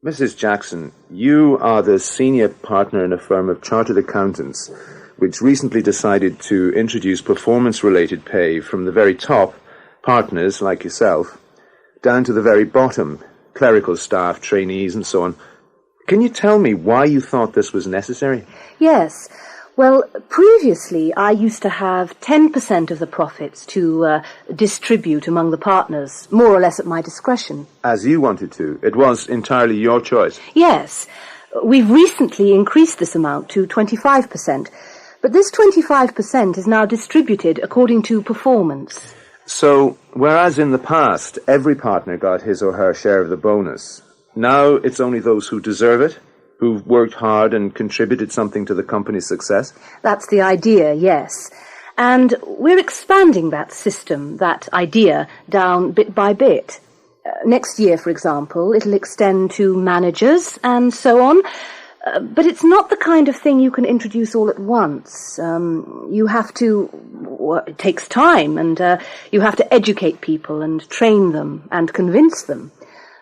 Mrs. Jackson, you are the senior partner in a firm of chartered accountants which recently decided to introduce performance-related pay from the very top, partners like yourself, down to the very bottom, clerical staff, trainees and so on. Can you tell me why you thought this was necessary? Yes. Well, previously I used to have 10% of the profits to distribute among the partners, more or less at my discretion. As you wanted to. It was entirely your choice. Yes. We've recently increased this amount to 25%, but this 25% is now distributed according to performance. So, whereas in the past every partner got his or her share of the bonus, now it's only those who deserve it, who've worked hard and contributed something to the company's success? That's the idea, yes. And we're expanding that system, that idea, down bit by bit. Next year, for example, it'll extend to managers and so on. But it's not the kind of thing you can introduce all at once. You have to... Well, it takes time, and you have to educate people and train them and convince them.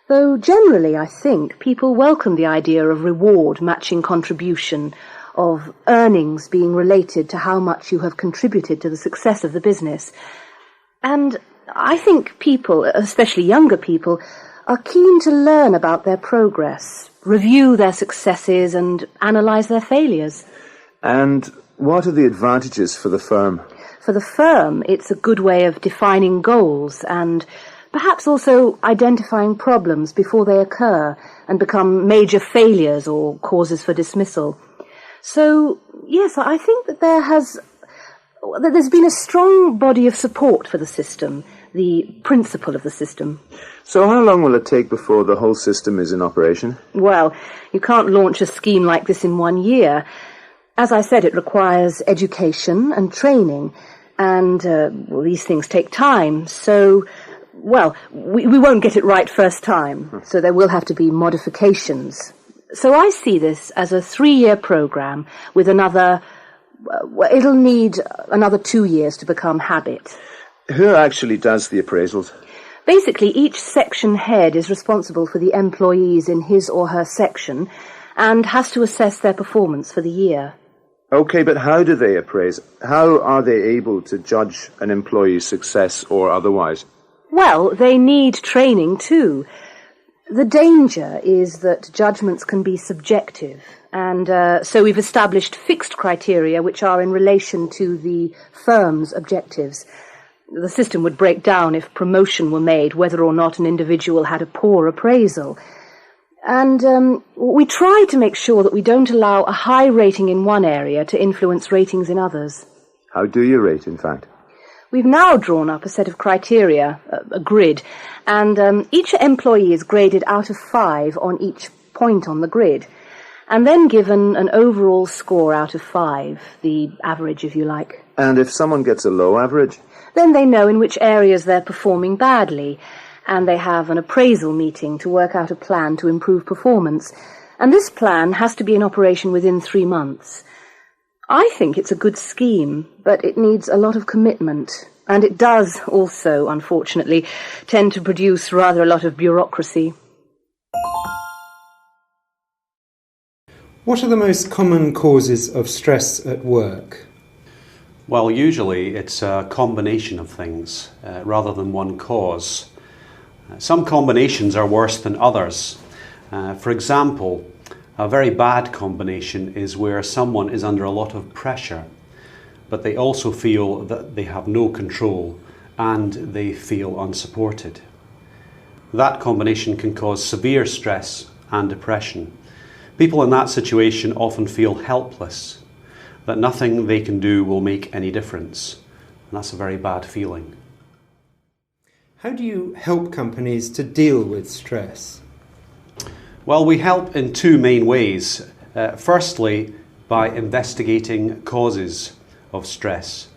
Though generally, I think, people welcome the idea of reward matching contribution, of earnings being related to how much you have contributed to the success of the business. And I think people, especially younger people, are keen to learn about their progress, review their successes and analyse their failures. And what are the advantages for the firm? For the firm, it's a good way of defining goals and perhaps also identifying problems before they occur and become major failures or causes for dismissal. So, yes, I think that there's been a strong body of support for the system, the principle of the system. So how long will it take before the whole system is in operation? Well, you can't launch a scheme like this in 1 year. As I said, it requires education and training, and these things take time, so... Well, we won't get it right first time, so there will have to be modifications. So I see this as a 3-year program with another... it'll need another 2 years to become habit. Who actually does the appraisals? Basically, each section head is responsible for the employees in his or her section and has to assess their performance for the year. Okay, but how do they appraise? How are they able to judge an employee's success or otherwise? Well, they need training too. The danger is that judgments can be subjective, and so we've established fixed criteria which are in relation to the firm's objectives. The system would break down if promotion were made, whether or not an individual had a poor appraisal. And we try to make sure that we don't allow a high rating in one area to influence ratings in others. How do you rate, in fact? We've now drawn up a set of criteria, a grid, and each employee is graded out of 5 on each point on the grid, and then given an overall score out of 5, the average, if you like. And if someone gets a low average? Then they know in which areas they're performing badly, and they have an appraisal meeting to work out a plan to improve performance, and this plan has to be in operation within 3 months. I think it's a good scheme, but it needs a lot of commitment, and it does also, unfortunately, tend to produce rather a lot of bureaucracy. What are the most common causes of stress at work? Well, usually it's a combination of things rather than one cause. Some combinations are worse than others. For example, a very bad combination is where someone is under a lot of pressure, but they also feel that they have no control and they feel unsupported. That combination can cause severe stress and depression. People in that situation often feel helpless, that nothing they can do will make any difference. And that's a very bad feeling. How do you help companies to deal with stress? Well, we help in 2 main ways. Firstly, by investigating causes of stress,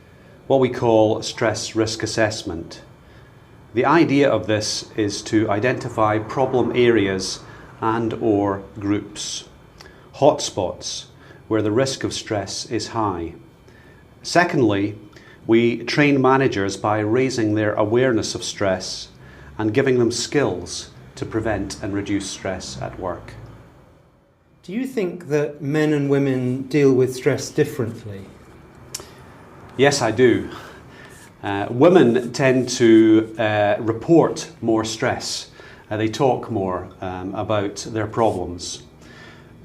what we call stress risk assessment. The idea of this is to identify problem areas and/or groups, hotspots where the risk of stress is high. Secondly, we train managers by raising their awareness of stress and giving them skills to prevent and reduce stress at work. Do you think that men and women deal with stress differently? Yes, I do. Women tend to report more stress. They talk more about their problems.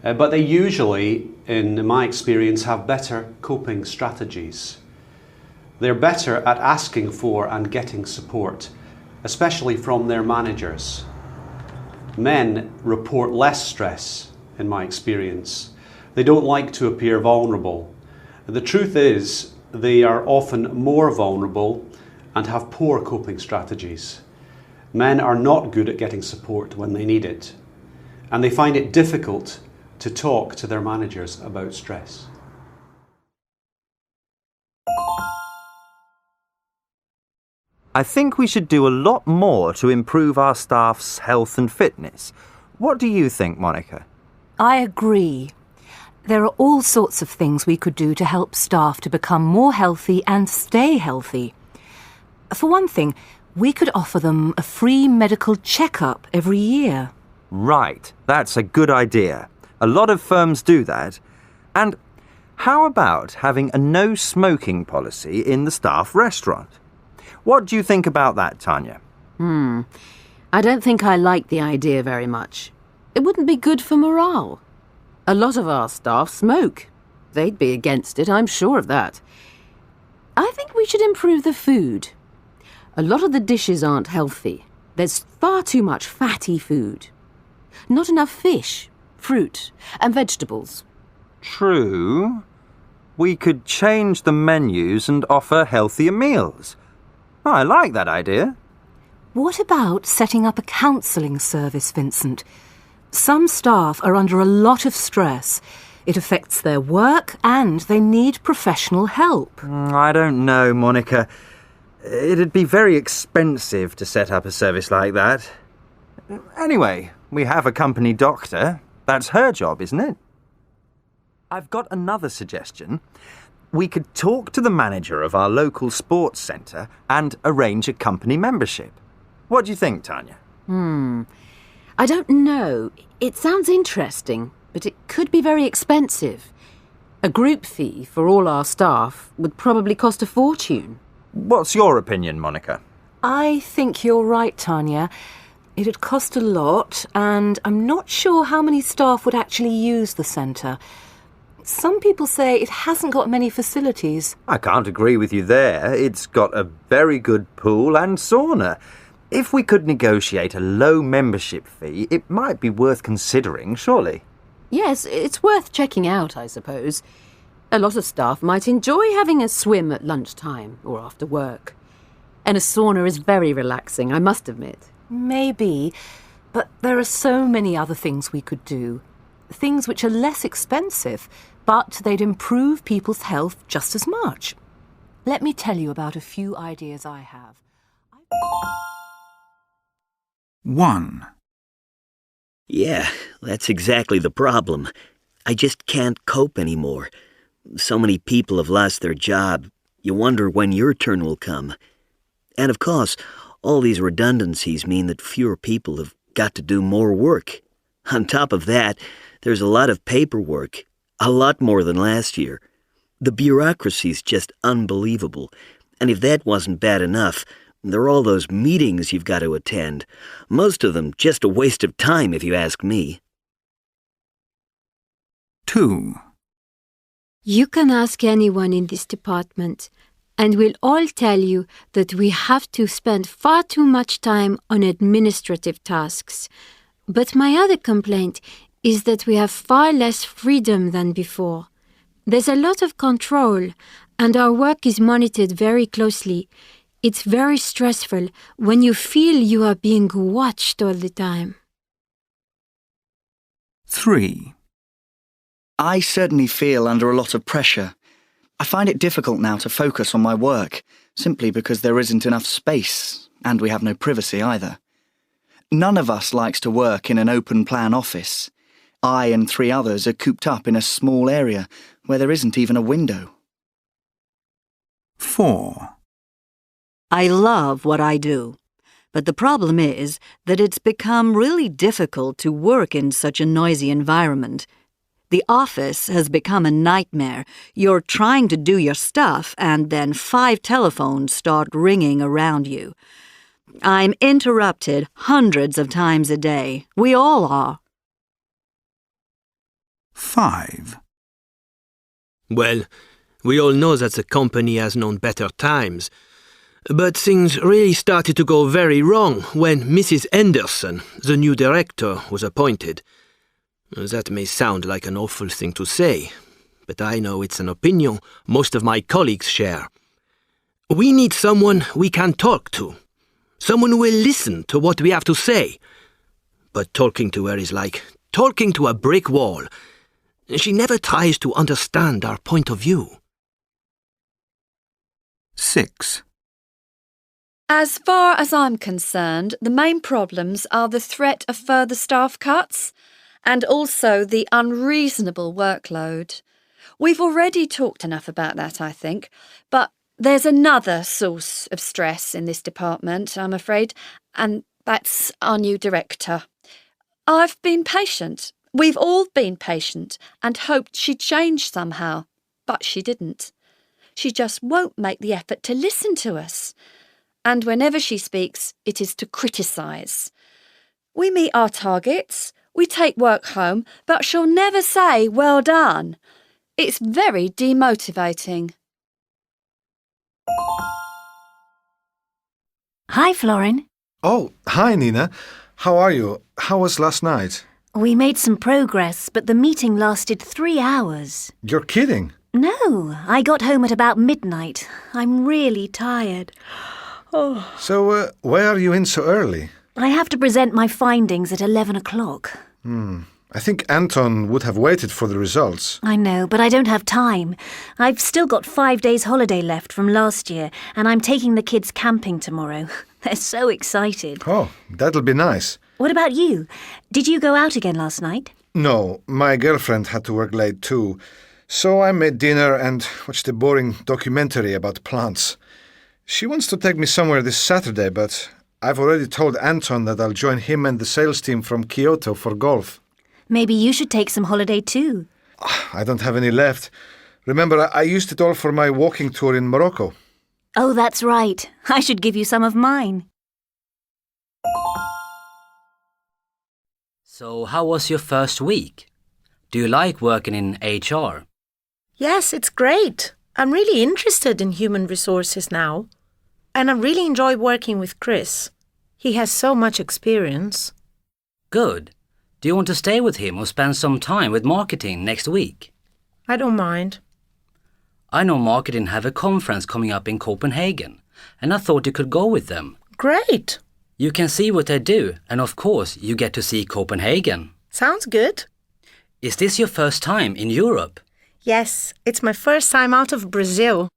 But they usually, in my experience, have better coping strategies. They're better at asking for and getting support, especially from their managers. Men report less stress, in my experience. They don't like to appear vulnerable. The truth is, they are often more vulnerable and have poor coping strategies. Men are not good at getting support when they need it, and they find it difficult to talk to their managers about stress. I think we should do a lot more to improve our staff's health and fitness. What do you think, Monica? I agree. There are all sorts of things we could do to help staff to become more healthy and stay healthy. For one thing, we could offer them a free medical checkup every year. Right, that's a good idea. A lot of firms do that. And how about having a no smoking policy in the staff restaurant? What do you think about that, Tanya? I don't think I like the idea very much. It wouldn't be good for morale. A lot of our staff smoke. They'd be against it, I'm sure of that. I think we should improve the food. A lot of the dishes aren't healthy. There's far too much fatty food. Not enough fish, fruit, and vegetables. True. We could change the menus and offer healthier meals. Oh, I like that idea. What about setting up a counselling service, Vincent? Some staff are under a lot of stress. It affects their work and they need professional help. I don't know, Monica. It'd be very expensive to set up a service like that. Anyway, we have a company doctor. That's her job, isn't it? I've got another suggestion. We could talk to the manager of our local sports centre and arrange a company membership. What do you think, Tanya? I don't know. It sounds interesting, but it could be very expensive. A group fee for all our staff would probably cost a fortune. What's your opinion, Monica? I think you're right, Tanya. It'd cost a lot, and I'm not sure how many staff would actually use the centre. Some people say it hasn't got many facilities. I can't agree with you there. It's got a very good pool and sauna. If we could negotiate a low membership fee, it might be worth considering, surely. Yes, it's worth checking out, I suppose. A lot of staff might enjoy having a swim at lunchtime or after work. And a sauna is very relaxing, I must admit. Maybe, but there are so many other things we could do. Things which are less expensive, but they'd improve people's health just as much. Let me tell you about a few ideas I have. 1. Yeah, that's exactly the problem. I just can't cope anymore. So many people have lost their job. You wonder when your turn will come. And of course, all these redundancies mean that fewer people have got to do more work. On top of that, there's a lot of paperwork, a lot more than last year. The bureaucracy's just unbelievable. And if that wasn't bad enough, there are all those meetings you've got to attend. Most of them just a waste of time, if you ask me. 2. You can ask anyone in this department, and we'll all tell you that we have to spend far too much time on administrative tasks. But my other complaint is that we have far less freedom than before. There's a lot of control, and our work is monitored very closely. It's very stressful when you feel you are being watched all the time. 3. I certainly feel under a lot of pressure. I find it difficult now to focus on my work, simply because there isn't enough space, and we have no privacy either. None of us likes to work in an open-plan office. I and 3 others are cooped up in a small area where there isn't even a window. 4. I love what I do, But the problem is that it's become really difficult to work in such a noisy environment. The office has become a nightmare. You're trying to do your stuff and then 5 telephones start ringing around you. I'm interrupted hundreds of times a day. We all are. 5. Well, we all know that the company has known better times. But things really started to go very wrong when Mrs. Anderson, the new director, was appointed. That may sound like an awful thing to say, but I know it's an opinion most of my colleagues share. We need someone we can talk to, someone who will listen to what we have to say. But talking to her is like talking to a brick wall. She never tries to understand our point of view. 6. As far as I'm concerned, the main problems are the threat of further staff cuts and also the unreasonable workload. We've already talked enough about that, I think, but there's another source of stress in this department, I'm afraid, and that's our new director. I've been patient. We've all been patient and hoped she'd change somehow, but she didn't. She just won't make the effort to listen to us. And whenever she speaks, it is to criticise. We meet our targets, we take work home, but she'll never say, "Well done." It's very demotivating. Hi, Florin. Oh, hi, Nina. How are you? How was last night? We made some progress, but the meeting lasted 3 hours. You're kidding. No, I got home at about midnight. I'm really tired. Oh. So, why are you in so early? I have to present my findings at 11 o'clock. I think Anton would have waited for the results. I know, but I don't have time. I've still got 5 days holiday left from last year, and I'm taking the kids camping tomorrow. They're so excited. Oh, that'll be nice. What about you? Did you go out again last night? No, my girlfriend had to work late too. So I made dinner and watched a boring documentary about plants. She wants to take me somewhere this Saturday, but I've already told Anton that I'll join him and the sales team from Kyoto for golf. Maybe you should take some holiday too. I don't have any left. Remember, I used it all for my walking tour in Morocco. Oh, that's right. I should give you some of mine. So, how was your first week? Do you like working in HR? Yes, it's great. I'm really interested in human resources now. And I really enjoy working with Chris. He has so much experience. Good. Do you want to stay with him or spend some time with marketing next week? I don't mind. I know marketing have a conference coming up in Copenhagen, and I thought you could go with them. Great. You can see what they do, and of course you get to see Copenhagen. Sounds good. Is this your first time in Europe? Yes, it's my first time out of Brazil.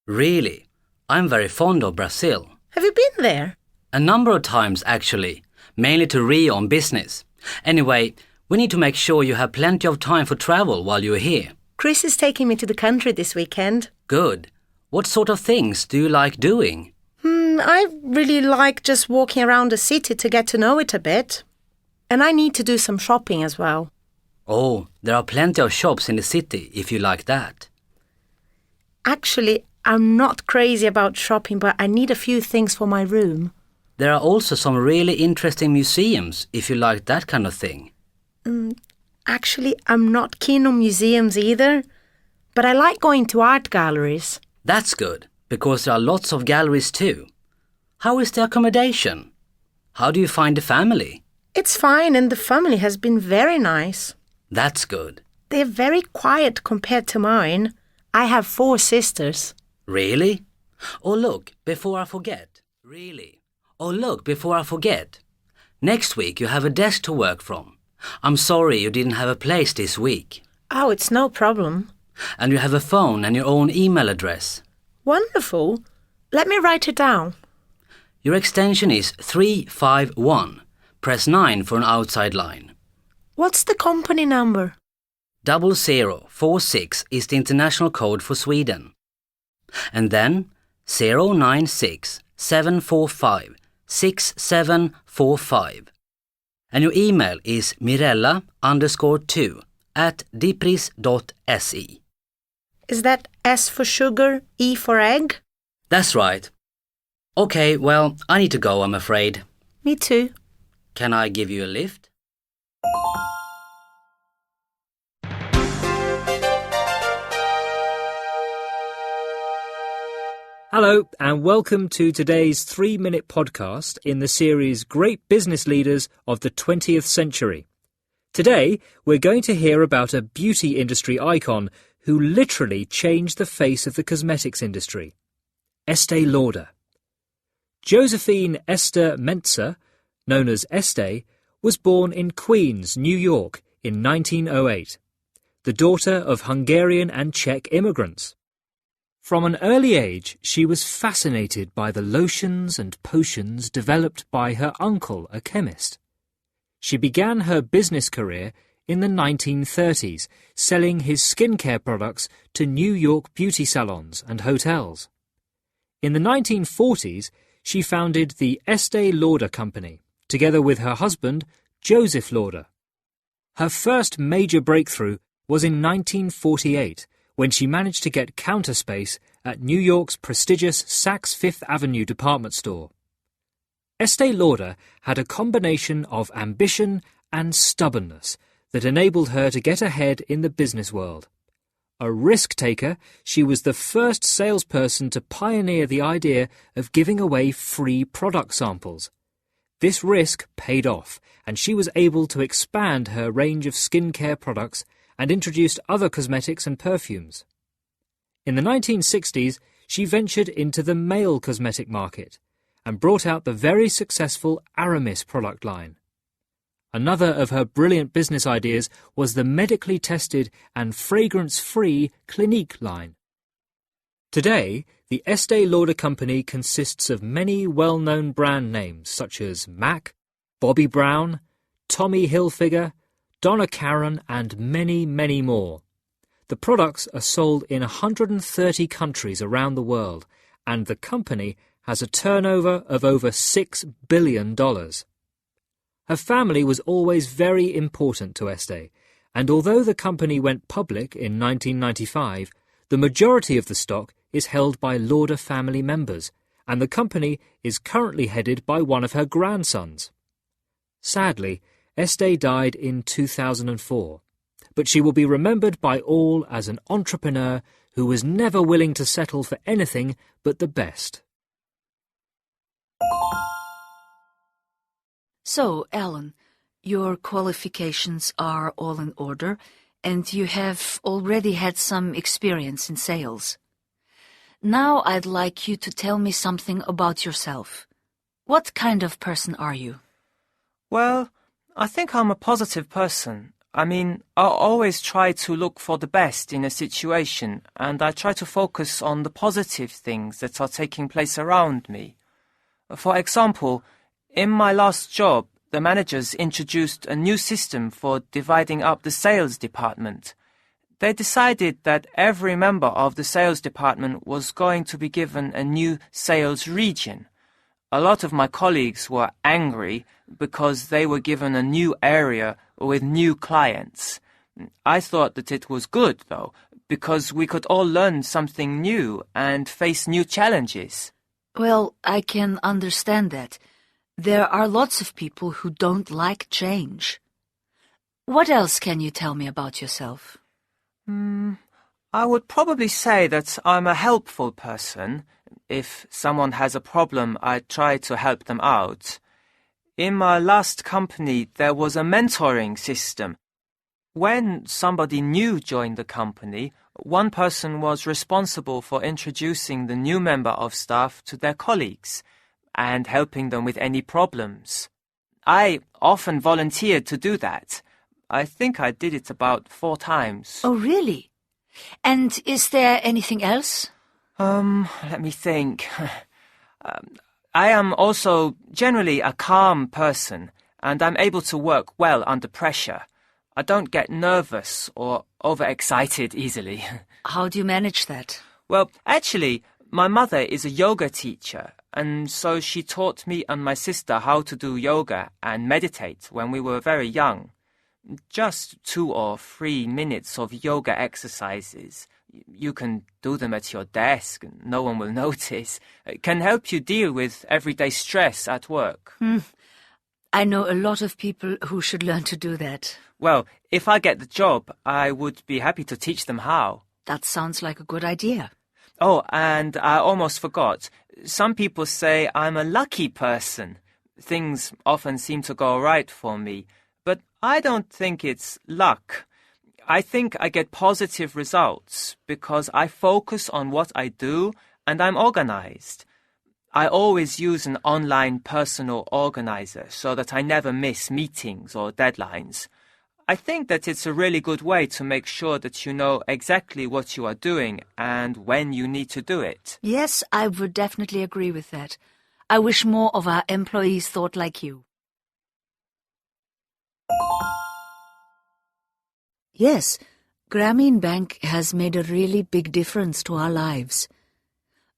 Really? I'm very fond of Brazil. Have you been there? A number of times, actually. Mainly to Rio on business. Anyway, we need to make sure you have plenty of time for travel while you're here. Chris is taking me to the country this weekend. Good. What sort of things do you like doing? I really like just walking around the city to get to know it a bit. And I need to do some shopping as well. Oh, there are plenty of shops in the city if you like that. Actually, I'm not crazy about shopping, but I need a few things for my room. There are also some really interesting museums if you like that kind of thing. Actually, I'm not keen on museums either, but I like going to art galleries. That's good, because there are lots of galleries too. How is the accommodation? How do you find the family? It's fine, and the family has been very nice. That's good. They're very quiet compared to mine. I have 4 sisters. Really? Oh, look, before I forget. Really? Oh, look, before I forget. Next week you have a desk to work from. I'm sorry you didn't have a place this week. Oh, it's no problem. And you have a phone and your own email address. Wonderful. Let me write it down. Your extension is 351. Press 9 for an outside line. What's the company number? 0046 is the international code for Sweden. And then 096 745 6745. And your email is mirella_2@dipris.se. Is that S for sugar, E for egg? That's right. Okay, well, I need to go, I'm afraid. Me too. Can I give you a lift? Hello, and welcome to today's 3-minute podcast in the series Great Business Leaders of the 20th Century. Today, we're going to hear about a beauty industry icon who literally changed the face of the cosmetics industry, Estée Lauder. Josephine Esther Mentzer, known as Estée, was born in Queens, New York in 1908, the daughter of Hungarian and Czech immigrants. From an early age, she was fascinated by the lotions and potions developed by her uncle, a chemist. She began her business career in the 1930s, selling his skincare products to New York beauty salons and hotels. In the 1940s, she founded the Estée Lauder Company, together with her husband, Joseph Lauder. Her first major breakthrough was in 1948, when she managed to get counter space at New York's prestigious Saks Fifth Avenue department store. Estée Lauder had a combination of ambition and stubbornness that enabled her to get ahead in the business world. A risk-taker, she was the first salesperson to pioneer the idea of giving away free product samples. This risk paid off, and she was able to expand her range of skincare products and introduced other cosmetics and perfumes. In the 1960s, she ventured into the male cosmetic market and brought out the very successful Aramis product line. Another of her brilliant business ideas was the medically tested and fragrance-free Clinique line. Today, the Estée Lauder Company consists of many well-known brand names such as MAC, Bobbi Brown, Tommy Hilfiger, Donna Karan, and many, many more. The products are sold in 130 countries around the world, and the company has a turnover of over $6 billion. Her family was always very important to Estée, and although the company went public in 1995, the majority of the stock is held by Lauder family members, and the company is currently headed by one of her grandsons. Sadly, Estée died in 2004, but she will be remembered by all as an entrepreneur who was never willing to settle for anything but the best. So, Alan, your qualifications are all in order, and you have already had some experience in sales. Now I'd like you to tell me something about yourself. What kind of person are you? Well, I think I'm a positive person. I mean, I always try to look for the best in a situation, and I try to focus on the positive things that are taking place around me. For example, in my last job, the managers introduced a new system for dividing up the sales department. They decided that every member of the sales department was going to be given a new sales region. A lot of my colleagues were angry because they were given a new area with new clients. I thought that it was good, though, because we could all learn something new and face new challenges. Well, I can understand that. There are lots of people who don't like change. What else can you tell me about yourself? I would probably say that I'm a helpful person. If someone has a problem, I try to help them out. In my last company, there was a mentoring system. When somebody new joined the company, one person was responsible for introducing the new member of staff to their colleagues and helping them with any problems. I often volunteered to do that. I think I did it about 4 times. Oh, really? And is there anything else? Let me think. I am also generally a calm person, and I'm able to work well under pressure. I don't get nervous or overexcited easily. How do you manage that? Well, actually, my mother is a yoga teacher, and so she taught me and my sister how to do yoga and meditate when we were very young. Just 2 or 3 minutes of yoga exercises. You can do them at your desk and no one will notice. It can help you deal with everyday stress at work. I know a lot of people who should learn to do that. Well, if I get the job, I would be happy to teach them how. That sounds like a good idea. Oh, and I almost forgot. Some people say I'm a lucky person. Things often seem to go right for me. But I don't think it's luck. I think I get positive results because I focus on what I do and I'm organized. I always use an online personal organizer so that I never miss meetings or deadlines. I think that it's a really good way to make sure that you know exactly what you are doing and when you need to do it. Yes, I would definitely agree with that. I wish more of our employees thought like you. Yes, Grameen Bank has made a really big difference to our lives.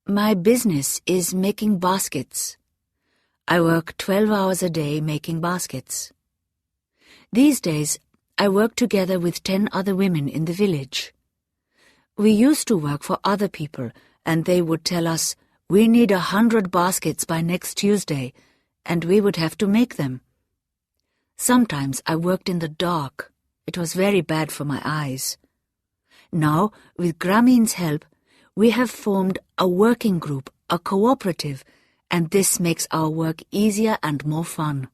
My business is making baskets. I work 12 hours a day making baskets. These days, I work together with 10 other women in the village. We used to work for other people, and they would tell us, we need 100 baskets by next Tuesday, and we would have to make them. Sometimes I worked in the dark. It was very bad for my eyes. Now, with Grameen's help, we have formed a working group, a cooperative, and this makes our work easier and more fun.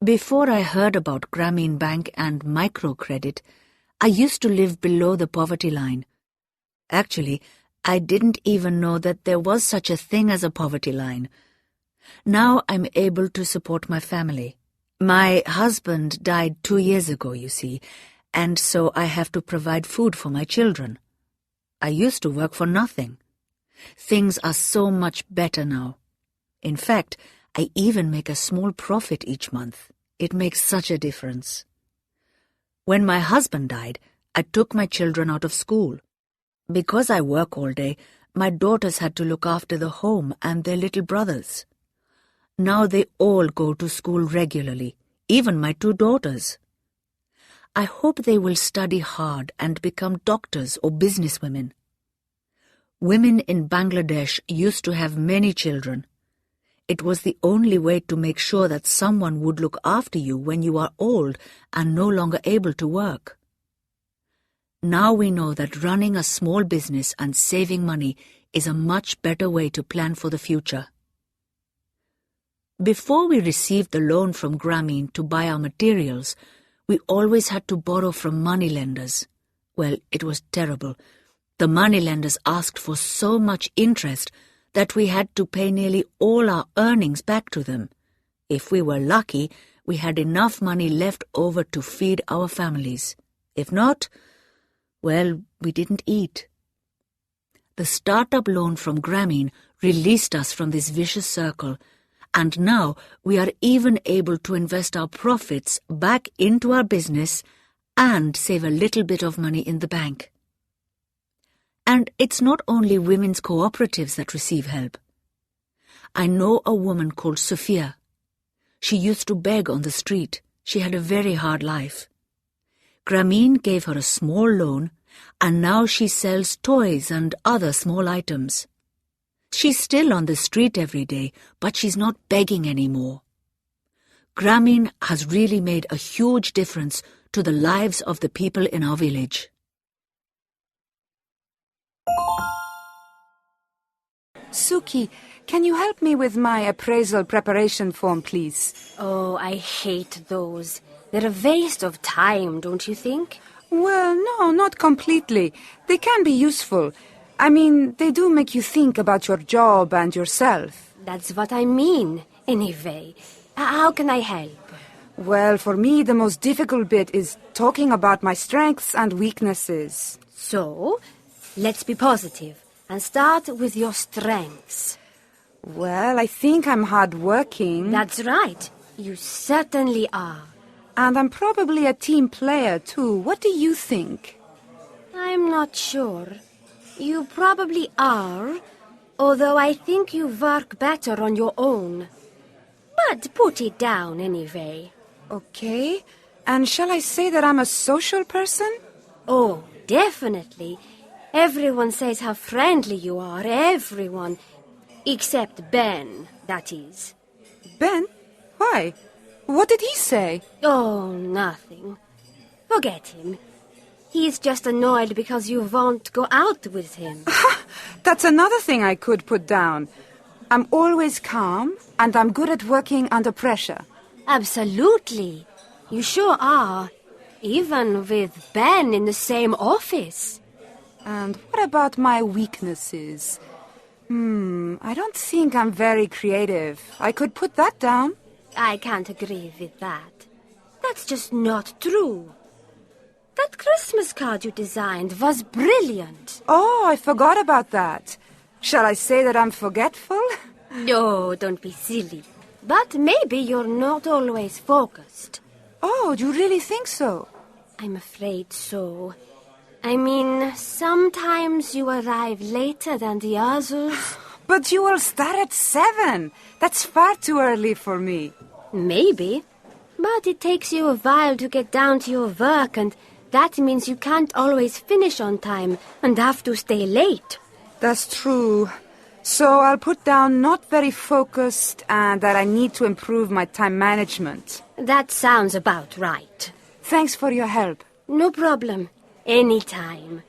Before I heard about Grameen Bank and microcredit, I used to live below the poverty line. Actually, I didn't even know that there was such a thing as a poverty line. Now I'm able to support my family. My husband died 2 years ago, you see, and so I have to provide food for my children. I used to work for nothing. Things are so much better now. In fact, I even make a small profit each month. It makes such a difference. When my husband died, I took my children out of school. Because I work all day, my daughters had to look after the home and their little brothers. Now they all go to school regularly, even my 2 daughters. I hope they will study hard and become doctors or businesswomen. Women in Bangladesh used to have many children. It was the only way to make sure that someone would look after you when you are old and no longer able to work. Now we know that running a small business and saving money is a much better way to plan for the future. Before we received the loan from Grameen to buy our materials, we always had to borrow from moneylenders. Well, it was terrible. The moneylenders asked for so much interest that we had to pay nearly all our earnings back to them. If we were lucky, we had enough money left over to feed our families. If not, well, we didn't eat. The startup loan from Grameen released us from this vicious circle, and now we are even able to invest our profits back into our business and save a little bit of money in the bank. And it's not only women's cooperatives that receive help. I know a woman called Sophia. She used to beg on the street. She had a very hard life. Grameen gave her a small loan, and now she sells toys and other small items. She's still on the street every day, but she's not begging anymore. Grameen has really made a huge difference to the lives of the people in our village. Suki, can you help me with my appraisal preparation form, please? Oh, I hate those. They're a waste of time, don't you think? Well, no, not completely. They can be useful. I mean, they do make you think about your job and yourself. That's what I mean, anyway. How can I help? Well, for me, the most difficult bit is talking about my strengths and weaknesses. So, let's be positive and start with your strengths. Well, I think I'm hardworking. That's right. You certainly are. And I'm probably a team player, too. What do you think? I'm not sure. You probably are, although I think you work better on your own. But put it down anyway. Okay. And shall I say that I'm a social person? Oh, definitely. Everyone says how friendly you are, everyone. Except Ben, that is. Ben? Why? What did he say? Oh, nothing. Forget him. He's just annoyed because you won't go out with him. That's another thing I could put down. I'm always calm, and I'm good at working under pressure. Absolutely. You sure are. Even with Ben in the same office. And what about my weaknesses? I don't think I'm very creative. I could put that down. I can't agree with that. That's just not true. That Christmas card you designed was brilliant. Oh, I forgot about that. Shall I say that I'm forgetful? No, don't be silly. But maybe you're not always focused. Oh, do you really think so? I'm afraid so. I mean, sometimes you arrive later than the others. But you all start at 7. That's far too early for me. Maybe. But it takes you a while to get down to your work, and that means you can't always finish on time and have to stay late. That's true. So I'll put down not very focused and that I need to improve my time management. That sounds about right. Thanks for your help. No problem. Anytime.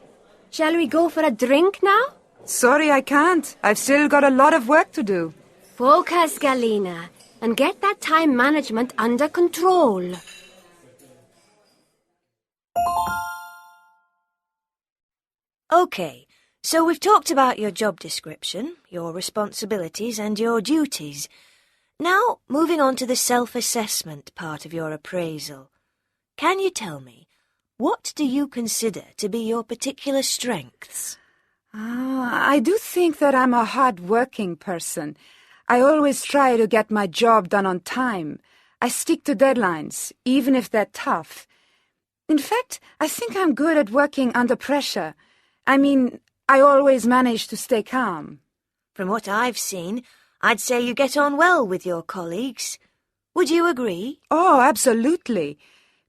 Shall we go for a drink now? Sorry, I can't. I've still got a lot of work to do. Focus, Galina, and get that time management under control. Okay, so we've talked about your job description, your responsibilities and your duties. Now, moving on to the self-assessment part of your appraisal. Can you tell me, what do you consider to be your particular strengths? I do think that I'm a hard-working person. I always try to get my job done on time. I stick to deadlines, even if they're tough. In fact, I think I'm good at working under pressure. I mean, I always manage to stay calm. From what I've seen, I'd say you get on well with your colleagues. Would you agree? Oh, absolutely.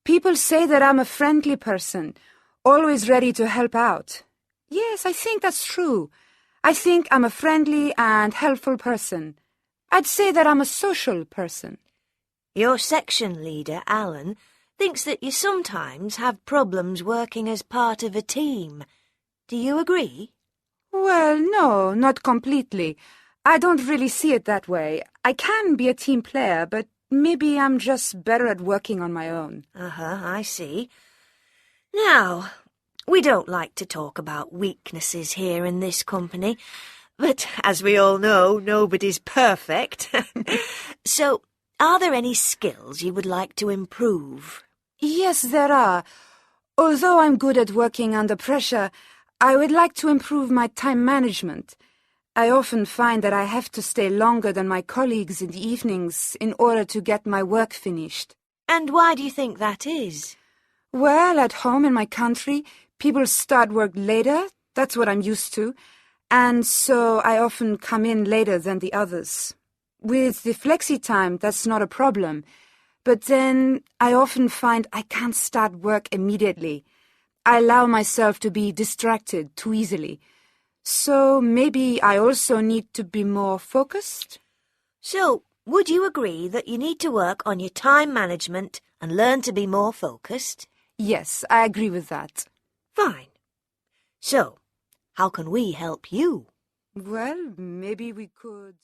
People say that I'm a friendly person, always ready to help out. Yes, I think that's true. I think I'm a friendly and helpful person. I'd say that I'm a social person. Your section leader, Alan, thinks that you sometimes have problems working as part of a team. Do you agree? Well, no, not completely. I don't really see it that way. I can be a team player, but maybe I'm just better at working on my own. I see. Now, we don't like to talk about weaknesses here in this company, but as we all know, nobody's perfect. So, are there any skills you would like to improve? Yes, there are. Although I'm good at working under pressure, I would like to improve my time management. I often find that I have to stay longer than my colleagues in the evenings in order to get my work finished. And why do you think that is? Well, at home in my country, people start work later. That's what I'm used to. And so I often come in later than the others. With the flexi time, that's not a problem. But then I often find I can't start work immediately. I allow myself to be distracted too easily. So maybe I also need to be more focused? So, would you agree that you need to work on your time management and learn to be more focused? Yes, I agree with that. Fine. So, how can we help you? Well, maybe we could...